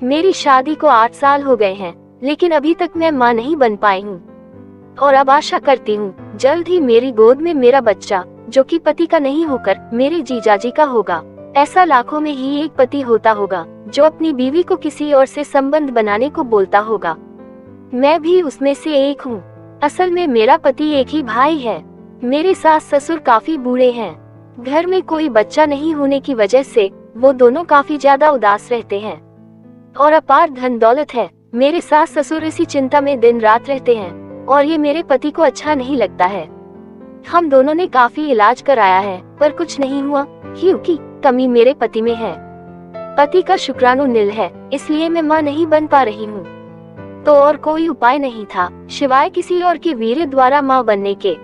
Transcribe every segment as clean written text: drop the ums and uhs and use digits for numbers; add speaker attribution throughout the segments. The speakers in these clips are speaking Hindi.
Speaker 1: मेरी शादी को 8 साल हो गए हैं, लेकिन अभी तक मैं माँ नहीं बन पाई हूँ। और अब आशा करती हूँ जल्द ही मेरी गोद में मेरा बच्चा, जो कि पति का नहीं होकर मेरे जीजाजी का होगा। ऐसा लाखों में ही एक पति होता होगा जो अपनी बीवी को किसी और से संबंध बनाने को बोलता होगा। मैं भी उसमें से एक हूँ। असल में मेरा पति एक ही भाई है। मेरे सास ससुर काफी बूढ़े हैं। घर में कोई बच्चा नहीं होने की वजह से वो दोनों काफी ज्यादा उदास रहते हैं और अपार धन दौलत है। मेरे सास ससुर इसी चिंता में दिन रात रहते हैं और ये मेरे पति को अच्छा नहीं लगता है। हम दोनों ने काफी इलाज कराया है पर कुछ नहीं हुआ, क्योंकि कमी मेरे पति में है। पति का शुक्राणु नील है, इसलिए मैं माँ नहीं बन पा रही हूँ। तो और कोई उपाय नहीं था सिवाय किसी और के वीर्य द्वारा माँ बनने के।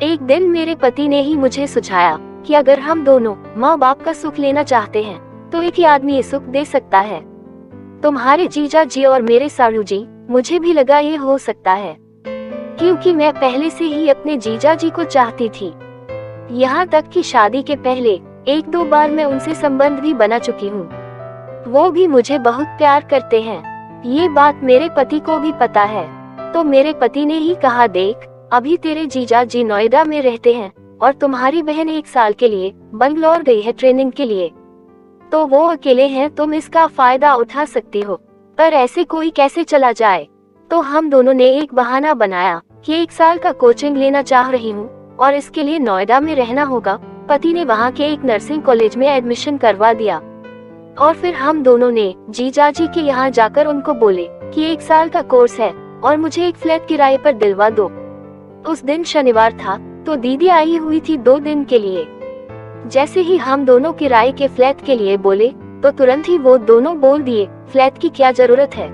Speaker 1: एक दिन मेरे पति ने ही मुझे सुझाया कि अगर हम दोनों माँ बाप का सुख लेना चाहते हैं तो एक ही आदमी ये सुख दे सकता है। तुम्हारे जीजा जी और मेरे साड़ू जी, मुझे भी लगा ये हो सकता है, क्योंकि मैं पहले से ही अपने जीजा जी को चाहती थी। यहाँ तक कि शादी के पहले 1-2 बार मैं उनसे संबंध भी बना चुकी हूँ। वो भी मुझे बहुत प्यार करते हैं। ये बात मेरे पति को भी पता है। तो मेरे पति ने ही कहा, देख अभी तेरे जीजा जी नोएडा में रहते हैं और तुम्हारी बहन 1 साल के लिए बंगलौर गई है ट्रेनिंग के लिए, तो वो अकेले हैं, तुम इसका फायदा उठा सकती हो। पर ऐसे कोई कैसे चला जाए? तो हम दोनों ने एक बहाना बनाया कि 1 साल का कोचिंग लेना चाह रही हूँ और इसके लिए नोएडा में रहना होगा। पति ने वहाँ के एक नर्सिंग कॉलेज में एडमिशन करवा दिया और फिर हम दोनों ने जीजाजी के यहाँ जाकर उनको बोले कि 1 साल का कोर्स है और मुझे एक फ्लैट किराए पर दिलवा दो। उस दिन शनिवार था तो दीदी आई हुई थी 2 दिन के लिए। जैसे ही हम दोनों किराए के फ्लैट के लिए बोले तो तुरंत ही वो दोनों बोल दिए, फ्लैट की क्या जरूरत है,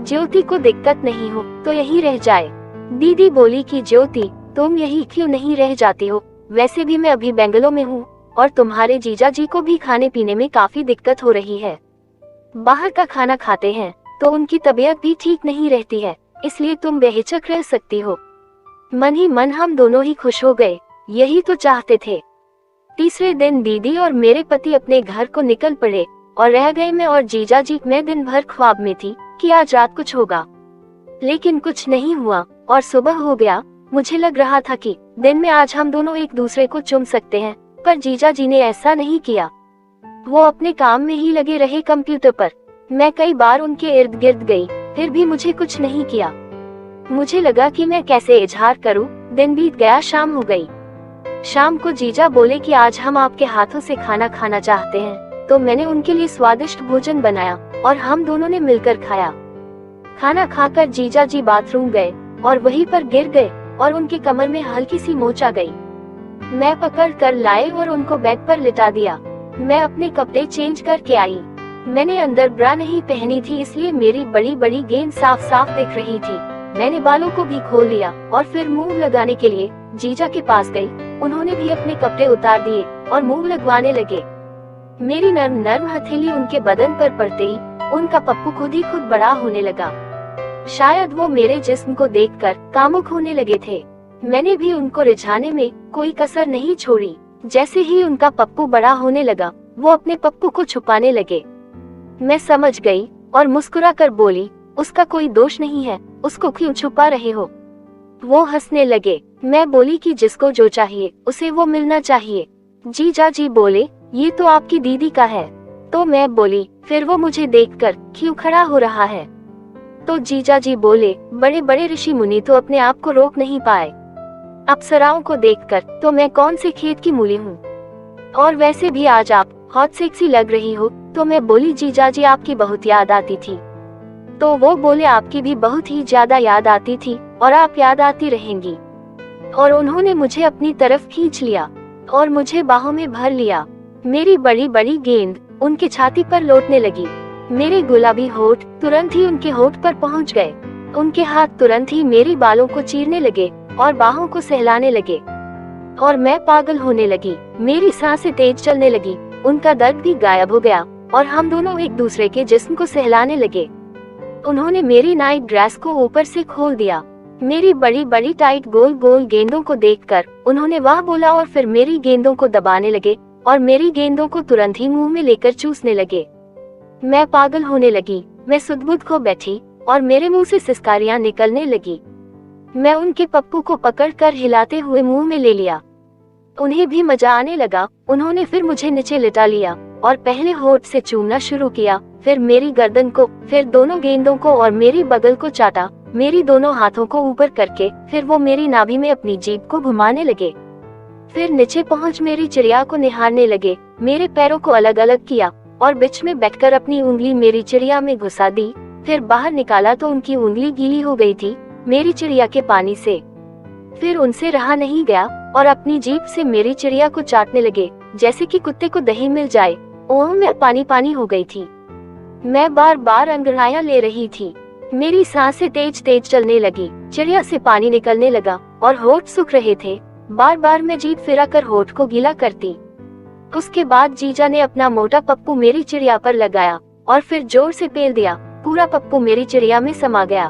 Speaker 1: ज्योति को दिक्कत नहीं हो तो यहीं रह जाए। दीदी बोली कि ज्योति तुम यहीं क्यों नहीं रह जाती हो, वैसे भी मैं अभी बेंगलोर में हूँ और तुम्हारे जीजा जी को भी खाने पीने में काफी दिक्कत हो रही है। बाहर का खाना खाते हैं तो उनकी तबीयत भी ठीक नहीं रहती है, इसलिए तुम बेहिचक रह सकती हो। मन ही मन हम दोनों ही खुश हो गए, यही तो चाहते थे। तीसरे दिन दीदी और मेरे पति अपने घर को निकल पड़े और रह गए मैं और जीजा जी। मैं दिन भर ख्वाब में थी कि आज रात कुछ होगा, लेकिन कुछ नहीं हुआ और सुबह हो गया। मुझे लग रहा था कि दिन में आज हम दोनों एक दूसरे को चूम सकते हैं, पर जीजा जी ने ऐसा नहीं किया। वो अपने काम में ही लगे रहे कंप्यूटर पर। मैं कई बार उनके इर्द गिर्द गई, फिर भी मुझे कुछ नहीं किया। मुझे लगा कि मैं कैसे इजहार करूं। दिन बीत गया, शाम हो गई। शाम को जीजा बोले कि आज हम आपके हाथों से खाना खाना चाहते हैं, तो मैंने उनके लिए स्वादिष्ट भोजन बनाया और हम दोनों ने मिलकर खाया। खाना खाकर जीजा जी बाथरूम गए और वहीं पर गिर गए और उनके कमर में हल्की सी मोच आ गई। मैं पकड़ कर लाए और उनको बेड पर लिटा दिया। मैं अपने कपड़े चेंज करके आई। मैंने अंदर ब्रा नहीं पहनी थी, इसलिए मेरी बड़ी बड़ी गेंद साफ साफ दिख रही थी। मैंने बालों को भी खोल लिया और फिर मुंह लगाने के लिए जीजा के पास गई। उन्होंने भी अपने कपड़े उतार दिए और मुंह लगवाने लगे। मेरी नर्म नर्म हथेली उनके बदन पर पड़ते ही उनका पप्पू खुद ही खुद बड़ा होने लगा। शायद वो मेरे जिस्म को देखकर कामुक होने लगे थे। मैंने भी उनको रिझाने में कोई कसर नहीं छोड़ी। जैसे ही उनका पप्पू बड़ा होने लगा, वो अपने पप्पू को छुपाने लगे। मैं समझ गई और मुस्कुरा कर बोली, उसका कोई दोष नहीं है, उसको क्यों छुपा रहे हो? वो हंसने लगे। मैं बोली कि जिसको जो चाहिए उसे वो मिलना चाहिए। जीजा जी बोले, ये तो आपकी दीदी का है। तो मैं बोली, फिर वो मुझे देखकर क्यों खड़ा हो रहा है? तो जीजा जी बोले, बड़े बड़े ऋषि मुनि तो अपने आप को रोक नहीं पाए। अप्सराओं को देखकर तो मैं कौन से खेत की मूली हूँ, और वैसे भी आज आप हॉट सेक्सी लग रही हो। तो मैं बोली, जीजा जी आपकी बहुत याद आती थी। तो वो बोले, आपकी भी बहुत ही ज्यादा याद आती थी और आप याद आती रहेंगी। और उन्होंने मुझे अपनी तरफ खींच लिया और मुझे बाहों में भर लिया। मेरी बड़ी बड़ी गेंद उनके छाती पर लौटने लगी। मेरे गुलाबी होठ तुरंत ही उनके होठ पर पहुंच गए। उनके हाथ तुरंत ही मेरी बालों को चीरने लगे और बाहों को सहलाने लगे और मैं पागल होने लगी। मेरी सांसें तेज चलने लगी। उनका दर्द भी गायब हो गया और हम दोनों एक दूसरे के जिस्म को सहलाने लगे। उन्होंने मेरी नाइट ड्रेस को ऊपर से खोल दिया। मेरी बड़ी बड़ी टाइट गोल गोल गेंदों को देखकर उन्होंने वाह बोला और फिर मेरी गेंदों को दबाने लगे और मेरी गेंदों को तुरंत ही मुंह में लेकर चूसने लगे। मैं पागल होने लगी। मैं सुध-बुध खो बैठी और मेरे मुंह से सिसकारियां निकलने लगी। मैं उनके पप्पू को पकड़कर हिलाते हुए मुंह में ले लिया। उन्हें भी मजा आने लगा। उन्होंने फिर मुझे नीचे लिटा लिया और पहले होठ से चूमना शुरू किया, फिर मेरी गर्दन को, फिर दोनों गेंदों को और मेरी बगल को चाटा, मेरी दोनों हाथों को ऊपर करके। फिर वो मेरी नाभि में अपनी जीभ को घुमाने लगे। फिर नीचे पहुंच मेरी चिड़िया को निहारने लगे। मेरे पैरों को अलग अलग किया और बीच में बैठकर अपनी उंगली मेरी चिड़िया में घुसा दी। फिर बाहर निकाला तो उनकी उंगली गीली हो गई थी मेरी चिड़िया के पानी से। फिर उनसे रहा नहीं गया और अपनी जीभ से मेरी चिड़िया को चाटने लगे, जैसे कि कुत्ते को दही मिल जाए। ओह, मैं पानी पानी हो गई थी। मैं बार बार अंगड़ाइयां ले रही थी। मेरी सांसें तेज तेज चलने लगी। चिड़िया से पानी निकलने लगा और होठ सूख रहे थे। बार बार मैं जीभ फिराकर होठ को गीला करती। उसके बाद जीजा ने अपना मोटा पप्पू मेरी चिड़िया पर लगाया और फिर जोर से पेल दिया। पूरा पप्पू मेरी चिड़िया में समा गया।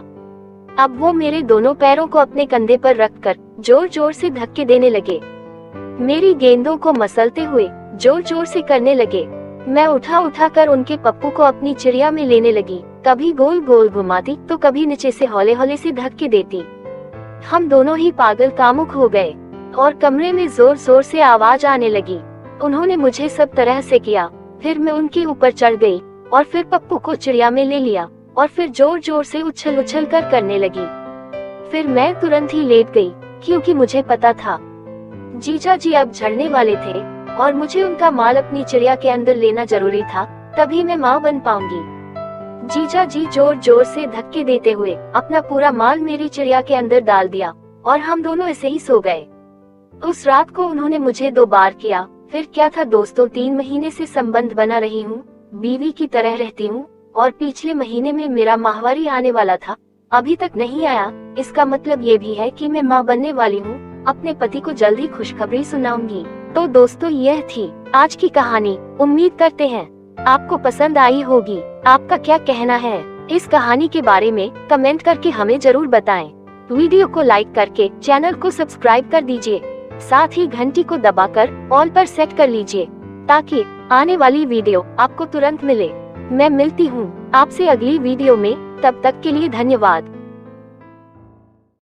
Speaker 1: अब वो मेरे दोनों पैरों को अपने कंधे पर रखकर जोर जोर से धक्के देने लगे। मेरी गेंदों को मसलते हुए जोर जोर से करने लगे। मैं उठा उठा कर उनके पप्पू को अपनी चिड़िया में लेने लगी, कभी गोल गोल घुमाती तो कभी नीचे से हौले हौले से धक्के देती। हम दोनों ही पागल कामुक हो गए और कमरे में जोर जोर से आवाज आने लगी। उन्होंने मुझे सब तरह से किया। फिर मैं उनके ऊपर चढ़ गई और फिर पप्पू को चिड़िया में ले लिया और फिर जोर जोर से उछल उछल कर करने लगी। फिर मैं तुरंत ही लेट गई, क्योंकि मुझे पता था जीजा जी अब झड़ने वाले थे और मुझे उनका माल अपनी चिड़िया के अंदर लेना जरूरी था, तभी मैं माँ बन पाऊंगी। जीजा जी जोर जोर से धक्के देते हुए अपना पूरा माल मेरी चिड़िया के अंदर डाल दिया और हम दोनों ऐसे ही सो गए। उस रात को उन्होंने मुझे 2 बार किया। फिर क्या था दोस्तों, 3 महीने से संबंध बना रही हूँ, बीवी की तरह रहती हूँ और पिछले महीने में मेरा माहवारी आने वाला था, अभी तक नहीं आया। इसका मतलब ये भी है कि मैं माँ बनने वाली हूँ। अपने पति को जल्दी खुशखबरी सुनाऊंगी। तो दोस्तों, यह थी आज की कहानी। उम्मीद करते हैं आपको पसंद आई होगी। आपका क्या कहना है इस कहानी के बारे में कमेंट करके हमें जरूर बताएं। वीडियो को लाइक करके चैनल को सब्सक्राइब कर दीजिए, साथ ही घंटी को दबाकर ऑल पर सेट कर लीजिए ताकि आने वाली वीडियो आपको तुरंत मिले। मैं मिलती हूँ आपसे अगली वीडियो में, तब तक के लिए धन्यवाद।